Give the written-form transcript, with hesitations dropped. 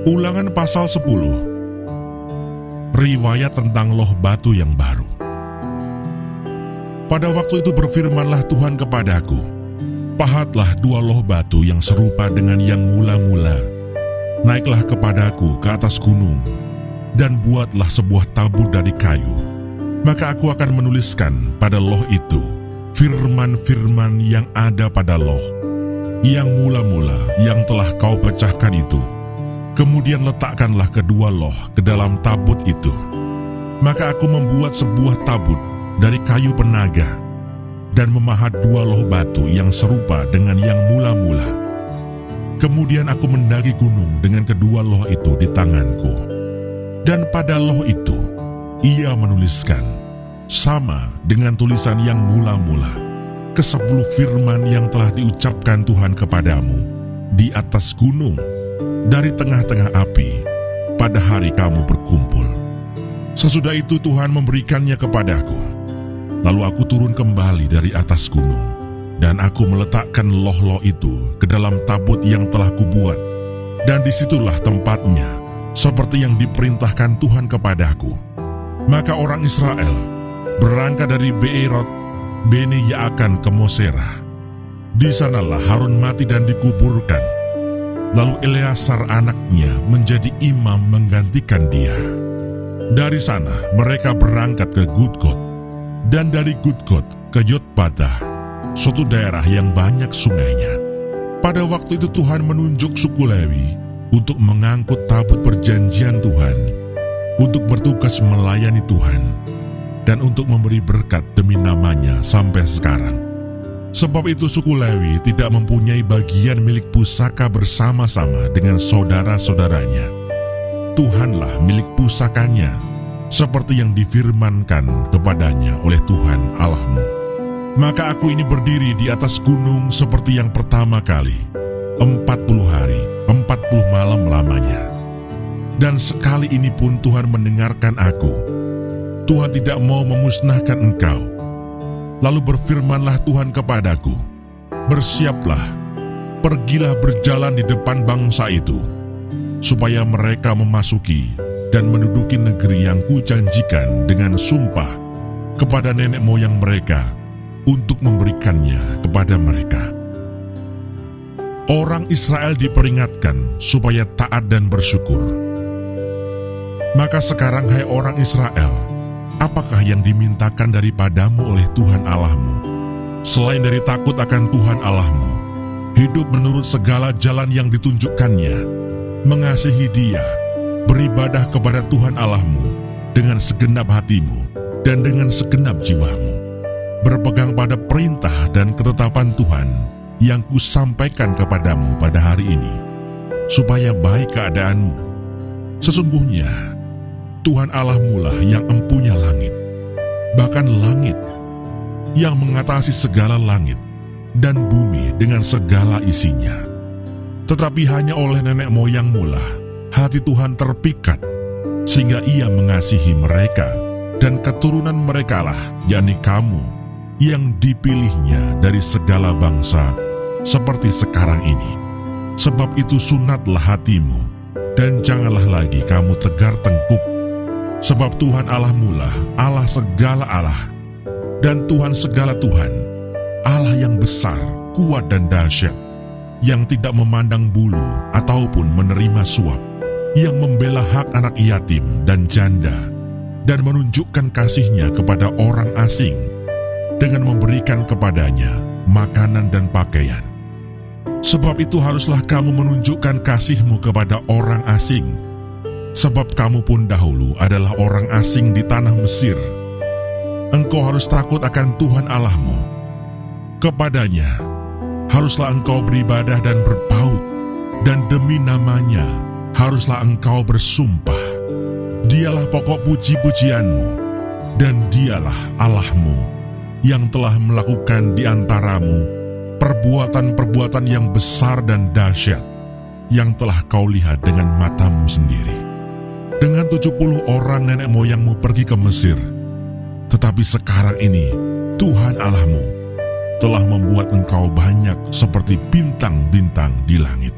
Ulangan pasal 10. Riwayat tentang loh batu yang baru. Pada waktu itu berfirmanlah Tuhan kepadaku, pahatlah 2 loh batu yang serupa dengan yang mula-mula. Naiklah kepadaku ke atas gunung, dan buatlah sebuah tabur dari kayu. Maka aku akan menuliskan pada loh itu firman-firman yang ada pada loh yang mula-mula yang telah kau pecahkan itu. Kemudian letakkanlah kedua loh ke dalam tabut itu. Maka aku membuat sebuah tabut dari kayu penaga dan memahat 2 loh batu yang serupa dengan yang mula-mula. Kemudian aku mendaki gunung dengan kedua loh itu di tanganku. Dan pada loh itu ia menuliskan sama dengan tulisan yang mula-mula ke-10 firman yang telah diucapkan Tuhan kepadamu di atas gunung dari tengah-tengah api pada hari kamu berkumpul. Sesudah itu Tuhan memberikannya kepadaku. Lalu aku turun kembali dari atas gunung, dan aku meletakkan loh-loh itu ke dalam tabut yang telah kubuat, dan disitulah tempatnya, seperti yang diperintahkan Tuhan kepadaku. Maka orang Israel berangkat dari Beerot Bene Yaakan ke Mosera. Di sanalah Harun mati dan dikuburkan. Lalu Eleazar anaknya menjadi imam menggantikan dia. Dari sana mereka berangkat ke Gudgot, dan dari Gudgot ke Yotbatah, suatu daerah yang banyak sungainya. Pada waktu itu Tuhan menunjuk suku Lewi untuk mengangkut tabut perjanjian Tuhan, untuk bertugas melayani Tuhan, dan untuk memberi berkat demi namanya sampai sekarang. Sebab itu suku Lewi tidak mempunyai bagian milik pusaka bersama-sama dengan saudara-saudaranya. Tuhanlah milik pusakanya, seperti yang difirmankan kepadanya oleh Tuhan Allahmu. Maka aku ini berdiri di atas gunung seperti yang pertama kali, 40 hari, 40 malam lamanya. Dan sekali ini pun Tuhan mendengarkan aku. Tuhan tidak mau memusnahkan engkau. Lalu berfirmanlah Tuhan kepadaku, bersiaplah, pergilah berjalan di depan bangsa itu, supaya mereka memasuki dan menduduki negeri yang kujanjikan dengan sumpah kepada nenek moyang mereka untuk memberikannya kepada mereka. Orang Israel diperingatkan supaya taat dan bersyukur. Maka sekarang, hai orang Israel, apakah yang dimintakan daripadamu oleh Tuhan Allahmu, selain dari takut akan Tuhan Allahmu, hidup menurut segala jalan yang ditunjukkannya, mengasihi Dia, beribadah kepada Tuhan Allahmu dengan segenap hatimu dan dengan segenap jiwamu, berpegang pada perintah dan ketetapan Tuhan yang kusampaikan kepadamu pada hari ini, supaya baik keadaanmu. Sesungguhnya Tuhan Allahmu lah yang empunya langit, bahkan langit yang mengatasi segala langit dan bumi dengan segala isinya. Tetapi hanya oleh nenek moyangmu lah hati Tuhan terpikat, sehingga Ia mengasihi mereka, dan keturunan mereka lah, yakni kamu, yang dipilihnya dari segala bangsa, seperti sekarang ini. Sebab itu sunatlah hatimu, dan janganlah lagi kamu tegar tengkuk. Sebab Tuhan Allahmu lah Allah segala Allah, dan Tuhan segala Tuhan, Allah yang besar, kuat dan dahsyat, yang tidak memandang bulu ataupun menerima suap, yang membela hak anak yatim dan janda, dan menunjukkan kasih-Nya kepada orang asing, dengan memberikan kepadanya makanan dan pakaian. Sebab itu haruslah kamu menunjukkan kasih-Mu kepada orang asing, sebab kamu pun dahulu adalah orang asing di tanah Mesir. Engkau harus takut akan Tuhan Allahmu. Kepadanya haruslah engkau beribadah dan berpaut, dan demi namanya haruslah engkau bersumpah. Dialah pokok puji-pujianmu, dan Dialah Allahmu yang telah melakukan di antaramu perbuatan-perbuatan yang besar dan dahsyat, yang telah kau lihat dengan matamu sendiri. Dengan 70 orang nenek moyangmu pergi ke Mesir, tetapi sekarang ini Tuhan Allahmu telah membuat engkau banyak seperti bintang-bintang di langit.